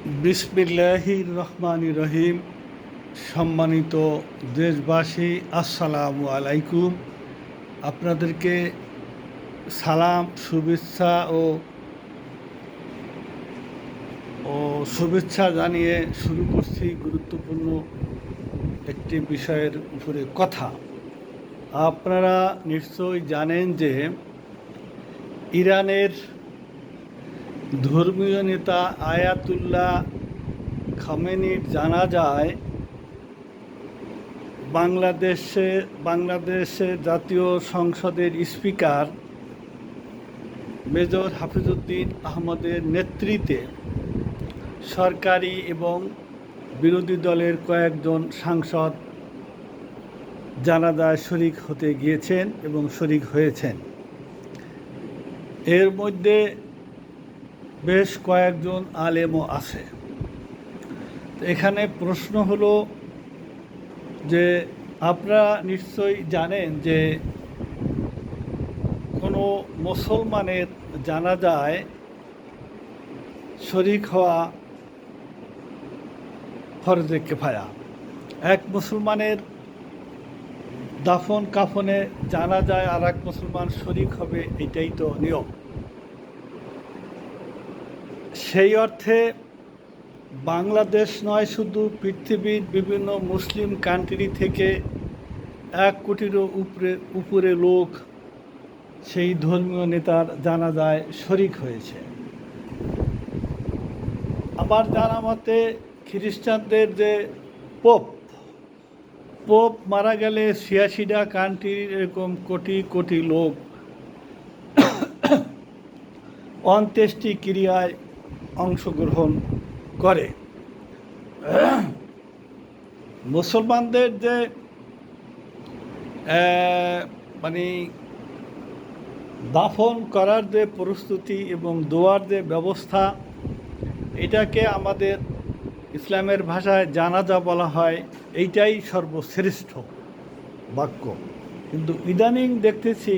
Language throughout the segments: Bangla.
বিসমিল্লাহির রহমানির রহিম। সম্মানিত দেশবাসী, আসসালামু আলাইকুম। আপনাদেরকে সালাম, শুভেচ্ছা ও ও শুভেচ্ছা জানিয়ে শুরু করছি গুরুত্বপূর্ণ একটি বিষয়ের উপরে কথা। আপনারা নিশ্চয়ই জানেন যে ইরানের ধর্মীয় নেতা আয়াতুল্লাহ খামেনির জানাজায় বাংলাদেশে জাতীয় সংসদের স্পিকার মেজর হাফিজউদ্দিন আহমদের নেতৃত্বে সরকারি এবং বিরোধী দলের কয়েকজন সাংসদ জানাজায় শরিক হতে গিয়েছেন এবং শরিক হয়েছেন। এর মধ্যে বেশ কয়েকজন আলেমও আছে। এখানে প্রশ্ন হলো যে আপনারা নিশ্চয়ই জানেন যে কোনো মুসলমানের জানাজায় শরিক হওয়া ফরজে কিফায়া। এক মুসলমানের দাফন কাফনে জানাজায় আর এক মুসলমান শরিক হবে, এটাই তো নিয়ম। সেই অর্থে বাংলাদেশ নয়, শুধু পৃথিবীর বিভিন্ন মুসলিম কান্ট্রি থেকে 1 কোটিরও উপরে লোক সেই ধর্মীয় নেতার জানাজায় শরিক হয়েছে। আমার জানা মতে খ্রিস্টানদের যে পোপ মারা গেলে 86টা কান্ট্রির এরকম কোটি কোটি লোক অন্ত্যেষ্টি ক্রিয়ায় অংশগ্রহণ করে। মুসলমানদের যে দাফন করার যে প্রস্তুতি এবং দোয়ার যে ব্যবস্থা, এটাকে আমাদের ইসলামের ভাষায় জানাজা বলা হয়। এইটাই সর্বশ্রেষ্ঠ বাক্য। কিন্তু ইদানিং দেখতেছি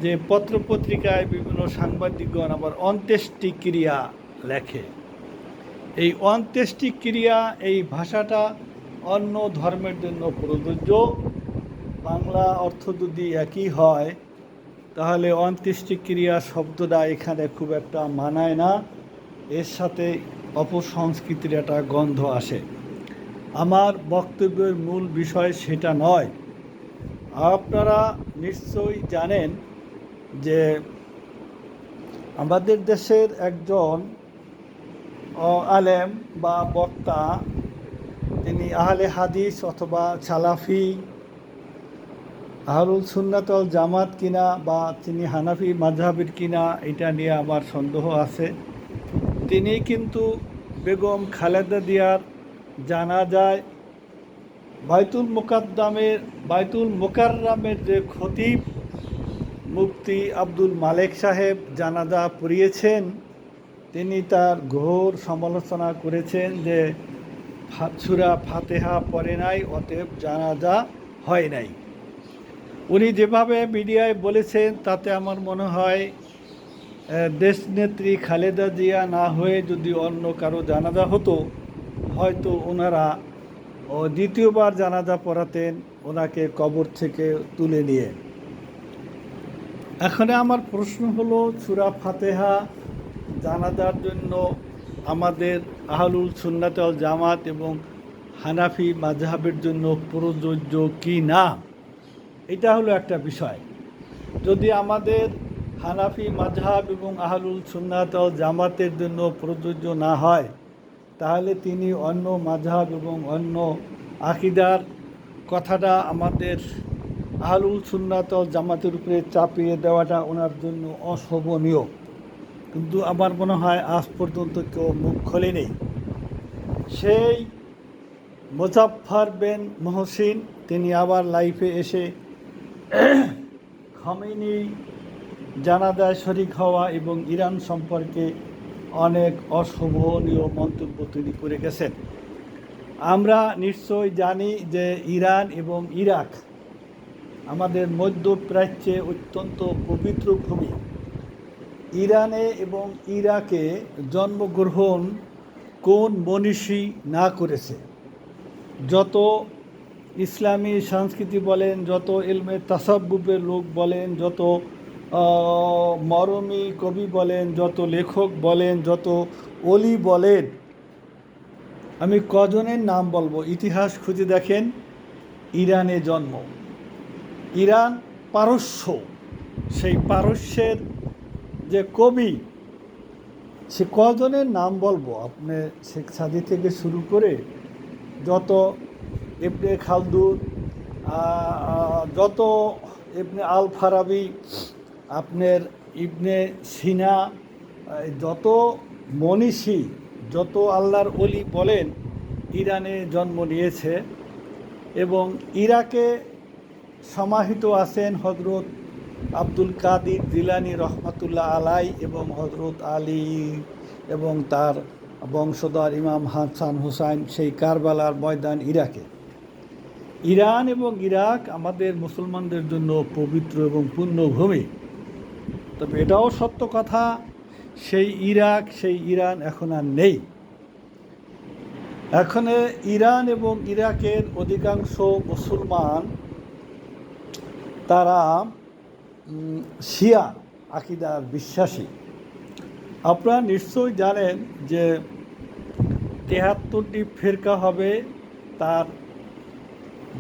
যে পত্রপত্রিকায় বিভিন্ন সাংবাদিকগণ আবার অন্ত্যেষ্টিক্রিয়া লেখে। এই অন্ত্যেষ্টিক্রিয়া, এই ভাষাটা অন্য ধর্মের জন্য প্রযোজ্য। বাংলা অর্থ যদি একই হয় তাহলে অন্ত্যেষ্টিক্রিয়া শব্দটা এখানে খুব একটা মানায় না, এর সাথে অপসংস্কৃতির একটা গন্ধ আসে। আমার বক্তব্যের মূল বিষয় সেটা নয়। আপনারা নিশ্চয়ই জানেন যে আমাদের দেশের একজন আলেম বা বক্তা, তিনি আহলে হাদিস অথবা সালাফি, আহলুল সুন্নাত ওয়াল জামাত কিনা বা তিনি হানাফি মাযহাবের কিনা, এটা নিয়ে আমার সন্দেহ আছে। তিনি কিন্তু বেগম খালেদা জিয়ার জানাজায় বাইতুল মোকাররমের যে খতিব মুফতি আব্দুল মালেক সাহেব জানাজা পড়িয়েছেন, তিনি তার ঘোর সমালোচনা করেছেন যে সূরা ফাতিহা পড়ে নাই, অতএব জানাজা হয় নাই। উনি যেভাবে মিডিয়ায় বলেছেন তাতে আমার মনে হয় দেশনেত্রী খালেদা জিয়া না হয়ে যদি অন্য কারো জানাজা হতো, হয়তো ওনারা দ্বিতীয়বার জানাজা পড়াতেন ওনাকে কবর থেকে তুলে নিয়ে। এখন আমার প্রশ্ন হলো, সূরা ফাতিহা জানাজার জন্য আমাদের আহলুল সুন্নাত ওয়াল জামাত এবং হানাফি মাযহাবের জন্য প্রযোজ্য কি না, এটা হলো একটা বিষয়। যদি আমাদের হানাফি মাযহাব এবং আহলুল সুন্নাত ওয়াল জামাতের জন্য প্রযোজ্য না হয়, তাহলে তিনি অন্য মাযহাব এবং অন্য আকীদার কথাটা আমাদের আহলুল সুন্নাত ওয়াল জামাতের উপরে চাপিয়ে দেওয়াটা ওনার জন্য অশোভনীয়। কিন্তু আমার মনে হয় আজ পর্যন্ত কেউ মুখ খোলেনি। সেই মোজাফফর বিন মহসিন, তিনি আবার লাইফে এসে খামেনি জানাজায় শরিক হওয়া এবং ইরান সম্পর্কে অনেক অশোভনীয় মন্তব্য তিনি করে গেছেন। আমরা নিশ্চয় জানি যে ইরান এবং ইরাক আমাদের মধ্যপ্রাচ্যে অত্যন্ত পবিত্র ভূমি। ইরানে এবং ইরাকে জন্মগ্রহণ কোন মনীষী না করেছে। যত ইসলামী সংস্কৃতি বলেন, যত ইলমে তাসাব্বুফের লোক বলেন, যত মরমী কবি বলেন, যত লেখক বলেন, যত অলি বলেন, আমি কজনের নাম বলবো, ইতিহাস খুঁজে দেখেন। ইরানে জন্ম, ইরান পারস্য, সেই পারস্যের যে কবি, সে কজনের নাম বলবো? আপনি শেখ সাদি থেকে শুরু করে যত ইবনে খালদুন, যত ইবনে আল ফারাবি, আপনার ইবনে সিনা, যত মনীষী, যত আল্লাহর ওলি বলেন, ইরানে জন্ম নিয়েছে। এবং ইরাকে সমাহিত আছেন হজরত আব্দুল কাদির জিলানী রহমাতুল্লাহ আলাই এবং হজরত আলী এবং তার বংশধর ইমাম হাসান হুসাইন, সেই কারবালার ময়দান ইরাকে। ইরান এবং ইরাক আমাদের মুসলমানদের জন্য পবিত্র এবং পুণ্যভূমি। তবে এটাও সত্য কথা, সেই ইরাক, সেই ইরান এখন আর নেই। এখন ইরান এবং ইরাকের অধিকাংশ মুসলমান তারা শিয়া আকিদার বিশ্বাসী। আপনারা নিশ্চয়ই জানেন যে 73টি ফেরকা হবে, তার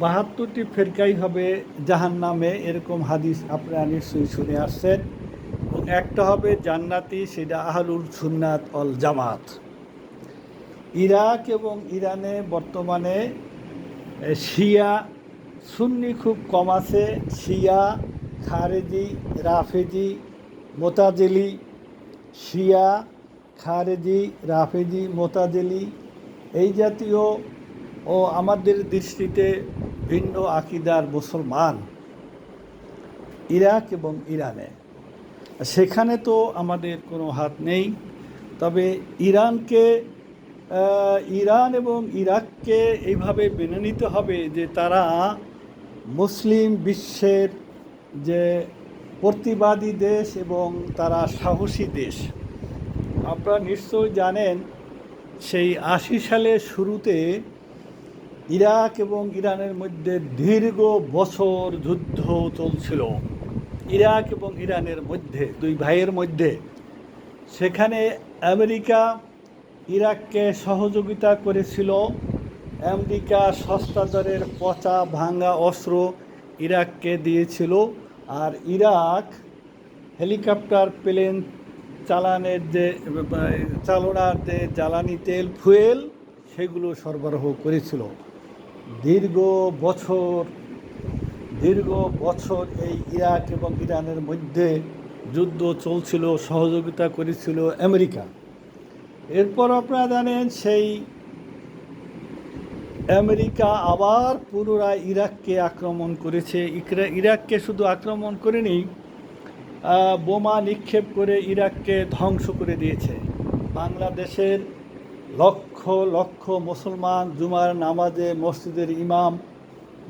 72টি ফেরকাই হবে জাহান্নামে, এরকম হাদিস আপনারা নিশ্চয়ই শুনে আসছেন। এবং একটা হবে জান্নাতি, সেটা আহলুল সুন্নাত ওয়াল জামাত। ইরাক এবং ইরানে বর্তমানে শিয়া সুন্নি খুব কম আছে। শিয়া, খারেজি, রাফেজি, মোতাজেলি, শিয়া, খারেজি, রাফেজি, মোতাজেলি, এই জাতীয় ও আমাদের দৃষ্টিতে ভিন্ন আকিদার মুসলমান ইরাক এবং ইরানে। সেখানে তো আমাদের কোনো হাত নেই। তবে ইরান এবং ইরাককে এইভাবে মেনে নিতে হবে যে তারা মুসলিম বিশ্বের যে প্রতিবাদী দেশ এবং তারা সাহসী দেশ। আপনারা নিশ্চয়ই জানেন সেই 80 সালের শুরুতে ইরাক এবং ইরানের মধ্যে দীর্ঘ বছর যুদ্ধ চলছিল, ইরাক এবং ইরানের মধ্যে, দুই ভাইয়ের মধ্যে। সেখানে আমেরিকা ইরাককে সহযোগিতা করেছিল। আমেরিকা সস্তা দরের পচা ভাঙা অস্ত্র ইরাককে দিয়েছিল, আর ইরাক হেলিকপ্টার, প্লেন চালানোর যে জ্বালানি তেল, ফুয়েল, সেগুলো সরবরাহ করেছিল। দীর্ঘ বছর এই ইরাক এবং ইরানের মধ্যে যুদ্ধ চলছিল, সহযোগিতা করেছিল আমেরিকা। এরপর আপনারা জানেন সেই আমেরিকা আবার পুনরায় ইরাককে আক্রমণ করেছে। ইরাককে শুধু আক্রমণ করেনি, বোমা নিক্ষেপ করে ইরাককে ধ্বংস করে দিয়েছে। বাংলাদেশের লক্ষ লক্ষ মুসলমান জুমার নামাজে মসজিদের ইমাম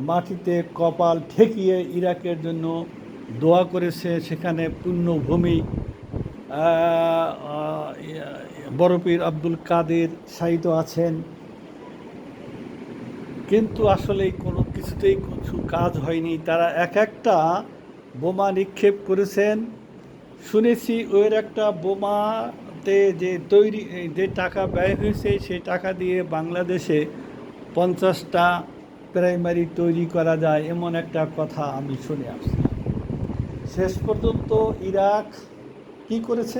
মাটিতে কপাল ঠেকিয়ে ইরাকের জন্য দোয়া করেছে। সেখানে পুণ্যভূমি বড়পীর আব্দুল কাদের শায়িত আছেন। কিন্তু আসলে কোনো কিছুতেই কিছু কাজ হয়নি। তারা একটা বোমা নিক্ষেপ করেছেন। শুনেছি ওর একটা বোমাতে যে টাকা ব্যয় হয়েছে, সেই টাকা দিয়ে বাংলাদেশে 50টা প্রাইমারি তৈরি করা যায়, এমন একটা কথা আমি শুনে আসছি। শেষ পর্যন্ত ইরাক কি করেছে?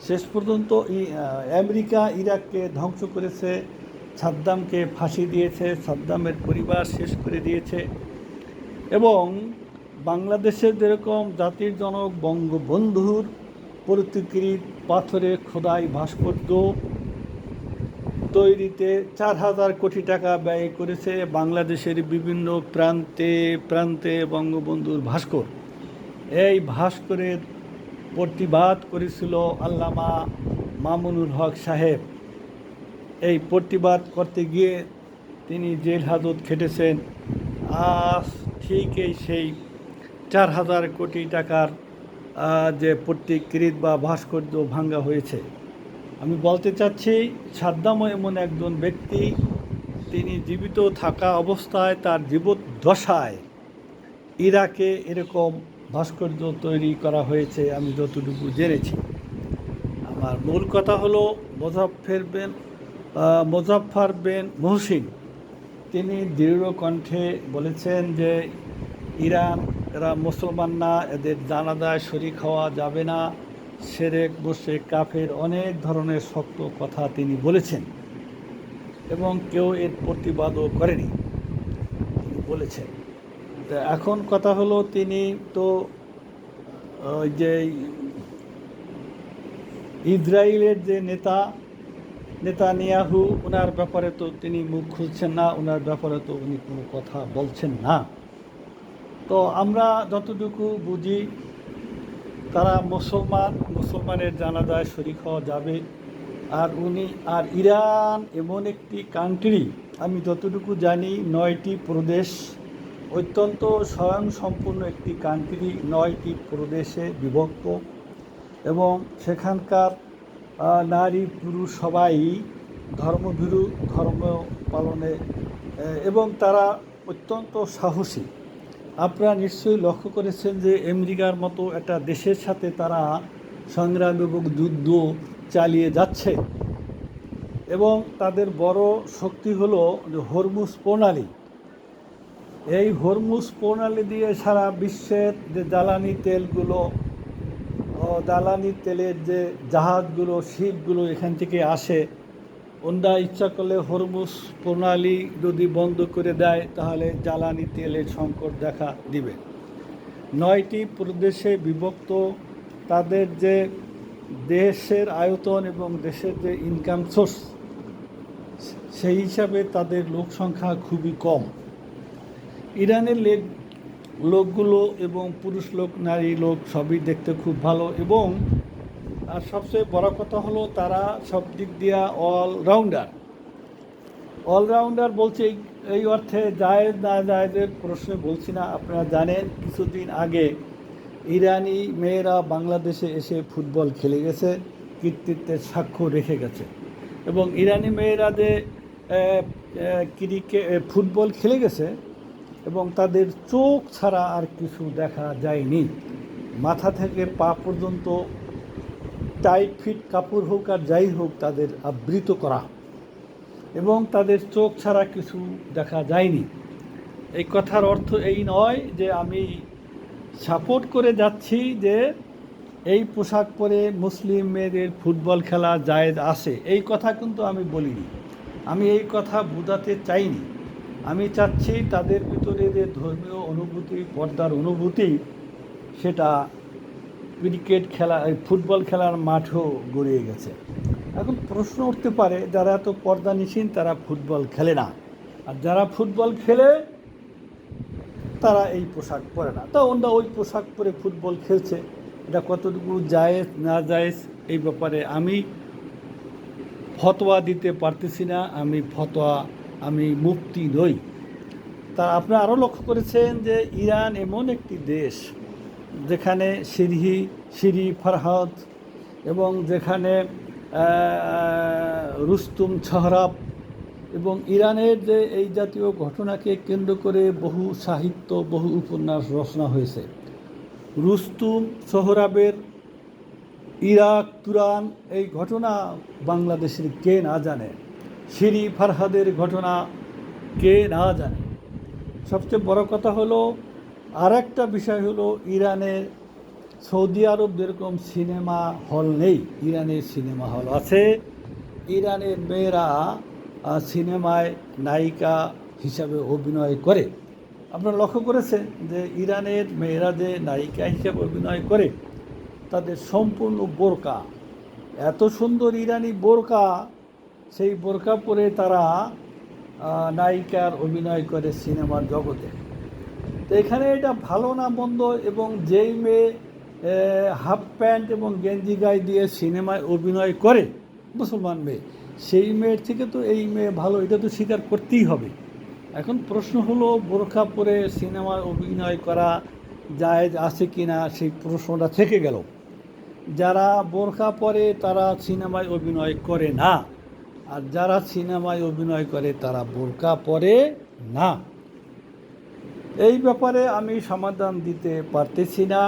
শেষ পর্যন্ত আমেরিকা ইরাককে ধ্বংস করেছে, সাদ্দামকে ফাঁসি দিয়েছে, সাদ্দামের পরিবার শেষ করে দিয়েছে। এবং বাংলাদেশের যেরকম জাতির জনক বঙ্গবন্ধুর প্রতিকৃতি পাথরে খোদাই ভাস্কর্য তৈরিতে 4000 কোটি টাকা ব্যয় করেছে। বাংলাদেশের বিভিন্ন প্রান্তে প্রান্তে বঙ্গবন্ধুর ভাস্কর, এই ভাস্করের প্রতিবাদ করেছিল আল্লামা মামুনুল হক সাহেব। এই প্রতিবাদ করতে গিয়ে তিনি জেল হাজত খেটেছেন। আজ ঠিক সেই 4000 কোটি টাকার যে প্রতিকৃতি বা ভাস্কর্য ভাঙ্গা হয়েছে, আমি বলতে চাচ্ছি সাদ্দামও এমন একজন ব্যক্তি, তিনি জীবিত থাকা অবস্থায় তার জীবদ্দশায় ইরাকে এরকম ভাস্কর্য তৈরি করা হয়েছে আমি যতটুকু জেনেছি। আমার মূল কথা হলো মোজাফফর বিন মুহসিন তিনি দৃঢ় কণ্ঠে বলেছেন যে ইরান এরা মুসলমান না, এদের জানাজায় শরীক হওয়া যাবে না, শিরক মুশরিক কাফের অনেক ধরনের শক্ত কথা তিনি বলেছেন এবং কেউ এর প্রতিবাদও করেনি, তিনি বলেছেন। তো এখন কথা হলো তিনি তো ওই যে ইসরায়েলের যে নেতানিয়াহু ওনার ব্যাপারে তো তিনি মুখ খুলছেন না, ওনার ব্যাপারে তো উনি কোনো কথা বলছেন না। তো আমরা যতটুকু বুঝি তারা মুসলমানের জানাজায় শরীক হওয়া যাবে। আর ইরান এমন একটি কান্ট্রি, আমি যতটুকু জানি 9টি প্রদেশ, অত্যন্ত স্বয়ংসম্পূর্ণ একটি কান্ট্রি, 9টি প্রদেশে বিভক্ত এবং সেখানকার নারী পুরুষ সবাই ধর্মভীরু, ধর্ম পালনে এবং তারা অত্যন্ত সাহসী। আপনারা নিশ্চয়ই লক্ষ্য করেছেন যে আমেরিকার মতো একটা দেশের সাথে তারা সংগ্রাম এবং যুদ্ধ চালিয়ে যাচ্ছে এবং তাদের বড় শক্তি হলো যে হরমুজ প্রণালী। এই হরমুজ প্রণালী দিয়ে সারা বিশ্বের যে জ্বালানি তেলের যে জাহাজগুলো, শিপগুলো এখান থেকে আসে, ওরা ইচ্ছা করলে হরমুজ প্রণালী যদি বন্ধ করে দেয় তাহলে জ্বালানি তেলের সংকট দেখা দিবে। 9টি প্রদেশে বিভক্ত, তাদের যে দেশের আয়তন এবং দেশের যে ইনকাম সোর্স সেই হিসাবে তাদের লোক সংখ্যা খুবই কম। ইরানের লোকগুলো এবং পুরুষ লোক নারী লোক সবই দেখতে খুব ভালো এবং আর সবচেয়ে বড় কথা হলো তারা সব দিক দিয়া অলরাউন্ডার বলছে এই অর্থে জায়েজ না জায়েজের প্রশ্নে বলছি না। আপনারা জানেন কিছুদিন আগে ইরানি মেয়েরা বাংলাদেশে এসে ফুটবল খেলে গেছে, কৃতিত্বের সাক্ষ্য রেখে গেছে এবং ইরানি মেয়েরা যে ফুটবল খেলে গেছে এবং তাদের চোখ ছাড়া আর কিছু দেখা যায়নি, মাথা থেকে পা পর্যন্ত টাইট ফিট কাপড় হোক আর যাই হোক তাদের আবৃত করা এবং তাদের চোখ ছাড়া কিছু দেখা যায়নি। এই কথার অর্থ এই নয় যে আমি সাপোর্ট করে যাচ্ছি যে এই পোশাক পরে মুসলিম মেয়েদের ফুটবল খেলা জায়েজ আছে, এই কথা কিন্তু আমি বলিনি, আমি এই কথা বোঝাতে চাইনি। আমি চাচ্ছি তাদের ভিতরে যে ধর্মীয় অনুভূতি, পর্দার অনুভূতি, সেটা ফুটবল খেলার মাঠও গড়িয়ে গেছে। এখন প্রশ্ন উঠতে পারে যারা এত পর্দানিসীন তারা ফুটবল খেলে না, আর যারা ফুটবল খেলে তারা এই পোশাক পরে না, তা ওরা ওই পোশাক পরে ফুটবল খেলছে, এটা কতটুকু জায়েজ না জায়েজ এই ব্যাপারে আমি ফতোয়া দিতে পারতেছি না। আমি মুফতি নই। তা আপনারা আরও লক্ষ্য করেছেন যে ইরান এমন একটি দেশ যেখানে শিরি ফরহাদ এবং যেখানে রুস্তুম সোহরাব এবং ইরানের যে এই জাতীয় ঘটনাকে কেন্দ্র করে বহু সাহিত্য, বহু উপন্যাস রচনা হয়েছে। রুস্তুম সোহরাবের ইরাক তুরান এই ঘটনা বাংলাদেশের কে না জানে, শিরি ফরহাদের ঘটনা কে না জানে। সবচেয়ে বড় কথা হলো আর একটা বিষয় হলো ইরানের সৌদি আরব যেরকম সিনেমা হল নেই, ইরানের সিনেমা হল আছে। ইরানের মেয়েরা সিনেমায় নায়িকা হিসাবে অভিনয় করে। আপনারা লক্ষ্য করেছেন যে ইরানের মেয়েরা যে নায়িকা হিসাবে অভিনয় করে তাদের সম্পূর্ণ বোরকা, এত সুন্দর ইরানি বোরকা, সেই বোরকা পরে তারা নায়িকার অভিনয় করে সিনেমার জগতে। তো এখানে এটা ভালো না মন্দ, এবং যেই মেয়ে হাফ প্যান্ট এবং গেঞ্জি গায়ে দিয়ে সিনেমায় অভিনয় করে মুসলমান মেয়ে, সেই মেয়ের থেকে তো এই মেয়ে ভালো, এটা তো স্বীকার করতেই হবে। এখন প্রশ্ন হলো বোরকা পরে সিনেমায় অভিনয় করা জায়েজ আছে কি না, সেই প্রশ্নটা থেকে গেল। যারা বোরকা পরে তারা সিনেমায় অভিনয় করে না, আর যারা সিনেমায় অভিনয় করে তারা বোরকা পরে না। এই ব্যাপারে আমি সমাধান দিতে পারতেছি না।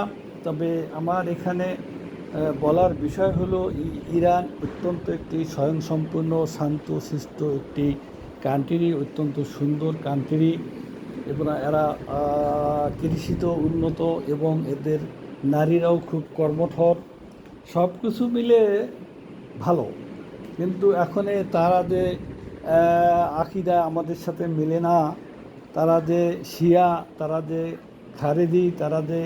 তবে আমার এখানে বলার বিষয় হলো ইরান অত্যন্ত একটি স্বয়ংসম্পূর্ণ শান্তশিষ্ট একটি কান্ট্রি, অত্যন্ত সুন্দর কান্ট্রি, এবং এরা কৃষিত উন্নত এবং এদের নারীরাও খুব কর্মঠর, সব কিছু মিলে ভালো। কিন্তু এখন তারা যে আকিদা আমাদের সাথে মেলে না, তারা যে শিয়া, তারা যে খারেদি, তারা যে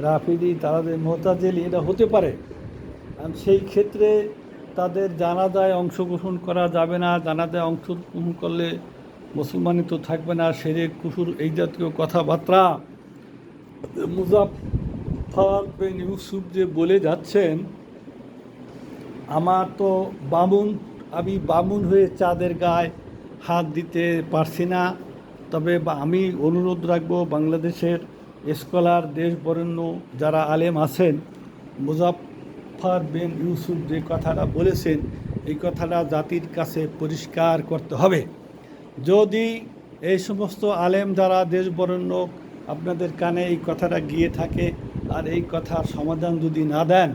রাফিদি, তারা যে মোতাজিলি, এটা হতে পারে। আর সেই ক্ষেত্রে তাদের জানাজায় অংশগ্রহণ করা যাবে না, জানাজায় অংশগ্রহণ করলে মুসলমানই তো থাকবে না, শিরক কুফর এই জাতীয় কথাবার্তা মুজাফফর বিন ইউসুফ যে বলে যাচ্ছেন, আমার তো আমি বামুন হয়ে চাঁদের গায়ে হাত দিতে পারছি না। তবে আমি অনুরোধ রাখবো বাংলাদেশের স্কলার, দেশ বরেণ্য যারা আলেম আছেন, মুজাফফর বিন ইউসুফ যে কথাটা বলেছেন, এই কথাটা জাতির কাছে পরিষ্কার করতে হবে। যদি এই সমস্ত আলেম যারা দেশ বরেণ্য আপনাদের কানে এই কথাটা গিয়ে থাকে আর এই কথার সমাধান যদি না দেন,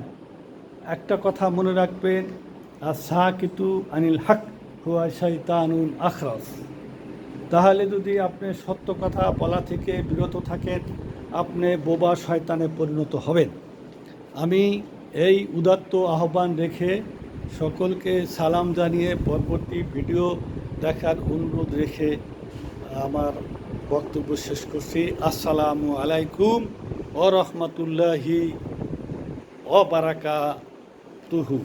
একটা কথা মনে রাখবেন, আর সাকিতু আনিল হক হুয়া শাইতানুল আখরাস। তাহলে যদি আপনি সত্য কথা বলা থেকে বিরত থাকেন, আপনি বোবা শয়তানে পরিণত হবেন। আমি এই উদাত্ত আহ্বান রেখে সকলকে সালাম জানিয়ে পরবর্তী ভিডিও দেখার অনুরোধ রেখে আমার বক্তব্য শেষ করছি। আসসালামু আলাইকুম ওয়া রাহমাতুল্লাহি ওয়া বারাকাতুহু।